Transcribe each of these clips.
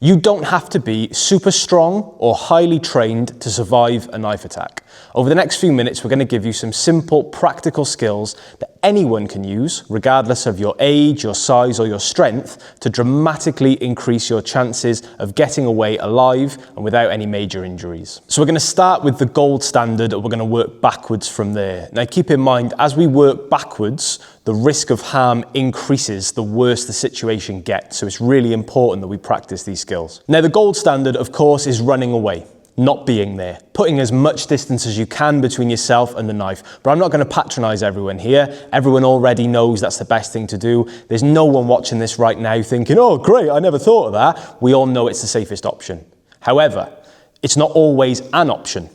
You don't have to be super strong or highly trained to survive a knife attack. Over the next few minutes, we're going to give you some simple, practical skills that anyone can use, regardless of your age, your size, or your strength, to dramatically increase your chances of getting away alive and without any major injuries. So we're going to start with the gold standard, and we're going to work backwards from there. Now keep in mind, as we work backwards, the risk of harm increases the worse the situation gets. So it's really important that we practice these skills. Now the gold standard, of course, is running away. Not being there, putting as much distance as you can between yourself and the knife. But I'm not going to patronize everyone here. Everyone already knows that's the best thing to do. There's no one watching this right now thinking, oh great, I never thought of that. We all know it's the safest option. However, it's not always an option,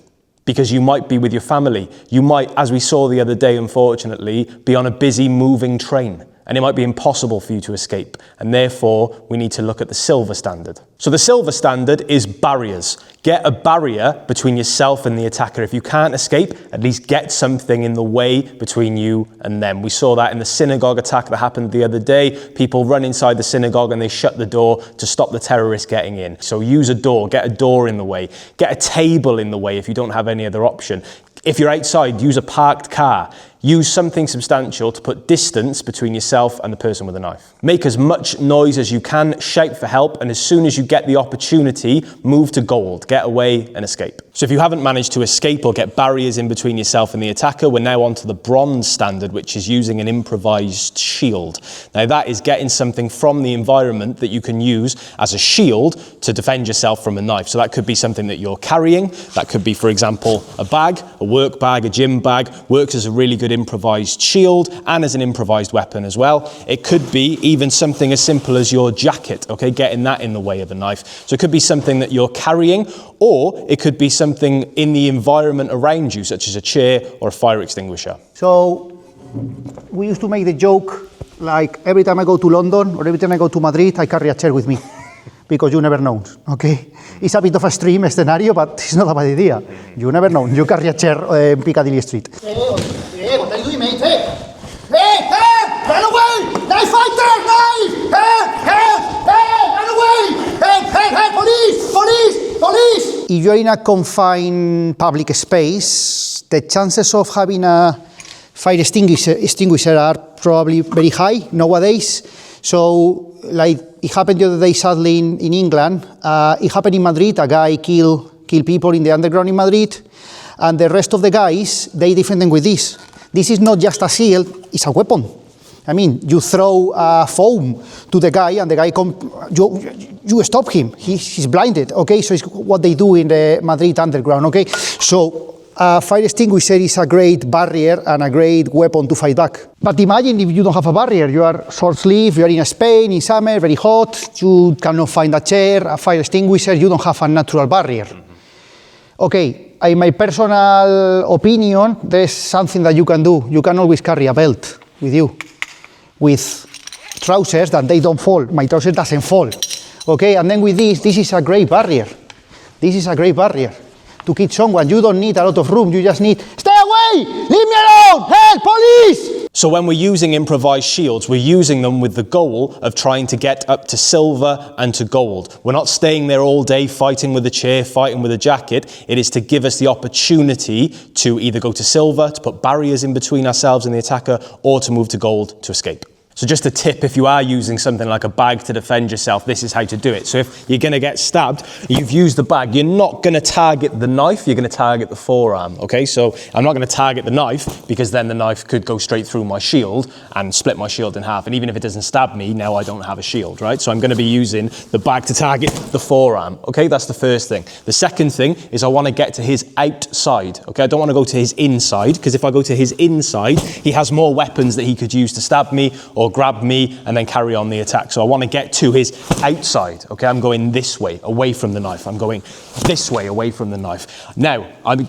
because you might be with your family. You might, as we saw the other day, unfortunately, be on a busy moving train. And it might be impossible for you to escape. And therefore, we need to look at the silver standard. So the silver standard is barriers. Get a barrier between yourself and the attacker. If you can't escape, at least get something in the way between you and them. We saw that in the synagogue attack that happened the other day. People run inside the synagogue and they shut the door to stop the terrorists getting in. So use a door, get a door in the way. Get a table in the way if you don't have any other option. If you're outside, use a parked car. Use something substantial to put distance between yourself and the person with a knife. Make as much noise as you can, shout for help, and as soon as you get the opportunity, move to gold, get away and escape. So if you haven't managed to escape or get barriers in between yourself and the attacker, we're now on to the bronze standard, which is using an improvised shield. Now that is getting something from the environment that you can use as a shield to defend yourself from a knife. So that could be something that you're carrying. That could be, for example, a bag, a work bag, a gym bag, works as a really good improvised shield and as an improvised weapon as well. It could be even something as simple as your jacket, okay, getting that in the way of a knife. So it could be something that you're carrying, or it could be something in the environment around you, such as a chair or a fire extinguisher. So we used to make the joke, like every time I go to London or every time I go to Madrid, I carry a chair with me. Because you never know, okay? It's a bit of a extreme scenario, but it's not a bad idea. You never know. You carry a chair in Piccadilly Street. Hey, what are you doing, mate? Hey, run away! Knife fighter, knife! Run away! Police! If you're in a confined public space, the chances of having a fire extinguisher are probably very high nowadays. So, like it happened the other day, sadly, in England. It happened in Madrid. A guy killed people in the underground in Madrid. And the rest of the guys, they defend them with this. This is not just a shield, it's a weapon. I mean, you throw foam to the guy and the guy you stop him. He's blinded, okay? So it's what they do in the Madrid underground, okay? So a fire extinguisher is a great barrier and a great weapon to fight back. But imagine if you don't have a barrier. You are short sleeve, you are in Spain, in summer, very hot, you cannot find a chair, a fire extinguisher, you don't have a natural barrier. Okay, in my personal opinion, there's something that you can do. You can always carry a belt with you, with trousers that they don't fall. My trouser doesn't fall. Okay, and then with this is a great barrier. This is a great barrier to keep someone. You don't need a lot of room, you just need, stay away, leave me alone, help, police! So when we're using improvised shields, we're using them with the goal of trying to get up to silver and to gold. We're not staying there all day fighting with a chair, fighting with a jacket. It is to give us the opportunity to either go to silver, to put barriers in between ourselves and the attacker, or to move to gold to escape. So just a tip, if you are using something like a bag to defend yourself, this is how to do it. So if you're going to get stabbed, you've used the bag, you're not going to target the knife, you're going to target the forearm, okay? So I'm not going to target the knife, because then the knife could go straight through my shield and split my shield in half. And even if it doesn't stab me, now I don't have a shield, right? So I'm going to be using the bag to target the forearm, okay? That's the first thing. The second thing is I want to get to his outside, okay? I don't want to go to his inside, because if I go to his inside, he has more weapons that he could use to stab me or grab me and then carry on the attack. So I want to get to his outside, okay? I'm going this way, away from the knife. I'm going this way, away from the knife. Now, I'm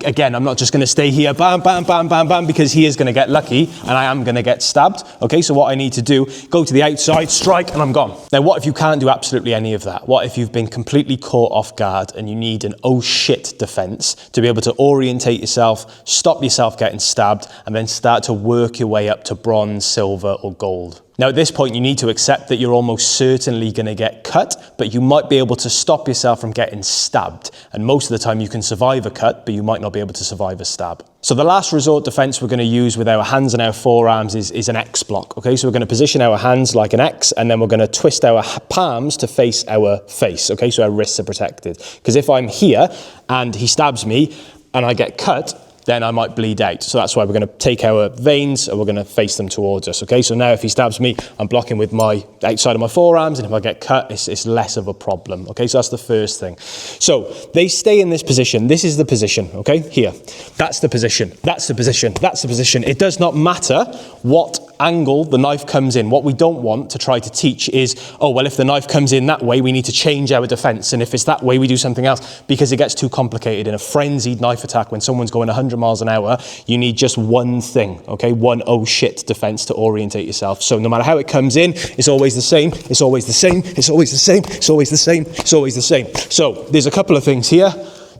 not just going to stay here, bam, bam, bam, bam, bam, because he is going to get lucky and I am going to get stabbed, okay? So what I need to do, go to the outside, strike, and I'm gone. Now, what if you can't do absolutely any of that? What if you've been completely caught off guard and you need an oh shit defense to be able to orientate yourself, stop yourself getting stabbed, and then start to work your way up to bronze, silver, or gold? Now at this point you need to accept that you're almost certainly going to get cut, but you might be able to stop yourself from getting stabbed. And most of the time you can survive a cut, but you might not be able to survive a stab. So the last resort defense we're going to use with our hands and our forearms is an X block. Okay, so we're going to position our hands like an X, and then we're going to twist our palms to face our face. Okay, so our wrists are protected. Because if I'm here and he stabs me and I get cut, then I might bleed out. So that's why we're going to take our veins and we're going to face them towards us. Okay, so now if he stabs me, I'm blocking with my outside of my forearms, and if I get cut, it's less of a problem. Okay, so that's the first thing. So they stay in this position. This is the position, okay, here. That's the position, that's the position, that's the position. It does not matter what angle the knife comes in. What we don't want to try to teach is, oh, well, if the knife comes in that way, we need to change our defense. And if it's that way, we do something else, because it gets too complicated. In a frenzied knife attack, when someone's going 100 miles an hour, you need just one thing, okay? One oh shit defense to orientate yourself. So no matter how it comes in, it's always the same, it's always the same, it's always the same, it's always the same, it's always the same. So there's a couple of things here.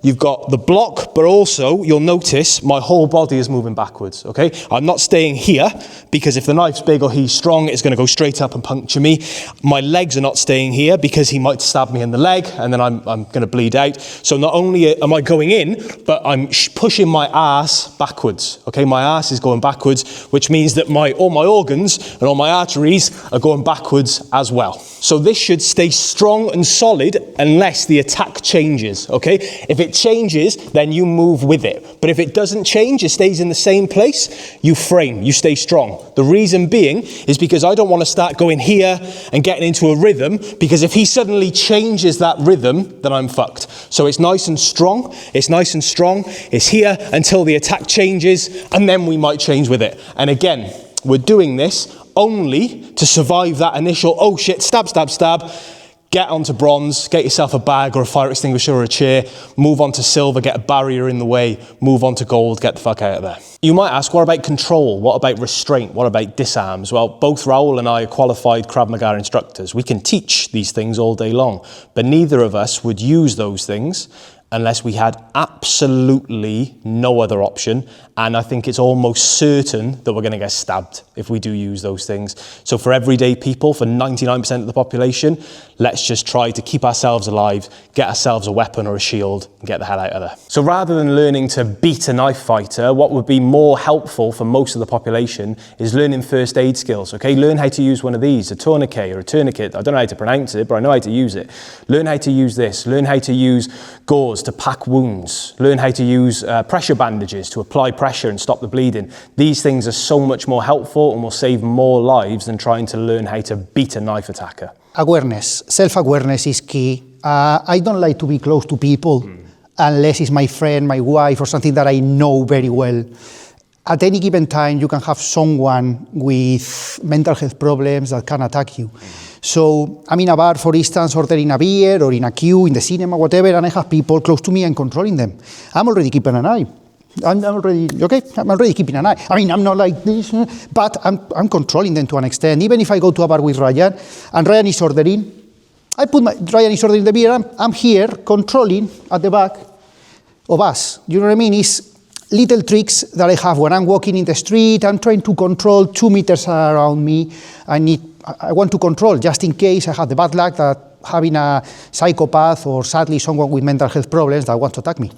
You've got the block, but also you'll notice my whole body is moving backwards, okay? I'm not staying here, because if the knife's big or he's strong, it's gonna go straight up and puncture me. My legs are not staying here because he might stab me in the leg and then I'm gonna bleed out. So not only am I going in, but I'm pushing my ass backwards, okay? My ass is going backwards, which means that all my organs and all my arteries are going backwards as well. So this should stay strong and solid unless the attack changes, okay? If it changes, then you move with it. But if it doesn't change, it stays in the same place, you frame, you stay strong. The reason being is because I don't want to start going here and getting into a rhythm, because if he suddenly changes that rhythm, then I'm fucked. So it's nice and strong, it's nice and strong, it's here until the attack changes, and then we might change with it. And again, we're doing this only to survive that initial, oh shit, stab, stab, stab. Get onto bronze, get yourself a bag or a fire extinguisher or a chair, move on to silver, get a barrier in the way, move on to gold, get the fuck out of there. You might ask, what about control? What about restraint? What about disarms? Well, both Raoul and I are qualified Krav Maga instructors. We can teach these things all day long, but neither of us would use those things unless we had absolutely no other option. And I think it's almost certain that we're going to get stabbed if we do use those things. So for everyday people, for 99% of the population, let's just try to keep ourselves alive, get ourselves a weapon or a shield, and get the hell out of there. So rather than learning to beat a knife fighter, what would be more helpful for most of the population is learning first aid skills, okay? Learn how to use one of these, a tourniquet or a tourniquet. I don't know how to pronounce it, but I know how to use it. Learn how to use this. Learn how to use gauze to pack wounds. Learn how to use pressure bandages to apply pressure and stop the bleeding. These things are so much more helpful and will save more lives than trying to learn how to beat a knife attacker. Awareness, self-awareness is key. I don't like to be close to people unless it's my friend, my wife, or something that I know very well. At any given time, you can have someone with mental health problems that can attack you. So I'm in a bar, for instance, ordering a beer, or in a queue, in the cinema, whatever, and I have people close to me and controlling them. I'm already keeping an eye. I'm already keeping an eye. I mean, I'm not like this, but I'm controlling them to an extent. Even if I go to a bar with Ryan, and Ryan is ordering, Ryan is ordering the beer, I'm here controlling at the back of us. You know what I mean? It's little tricks that I have when I'm walking in the street. I'm trying to control 2 meters around me. I want to control just in case I have the bad luck that having a psychopath or sadly someone with mental health problems that wants to attack me.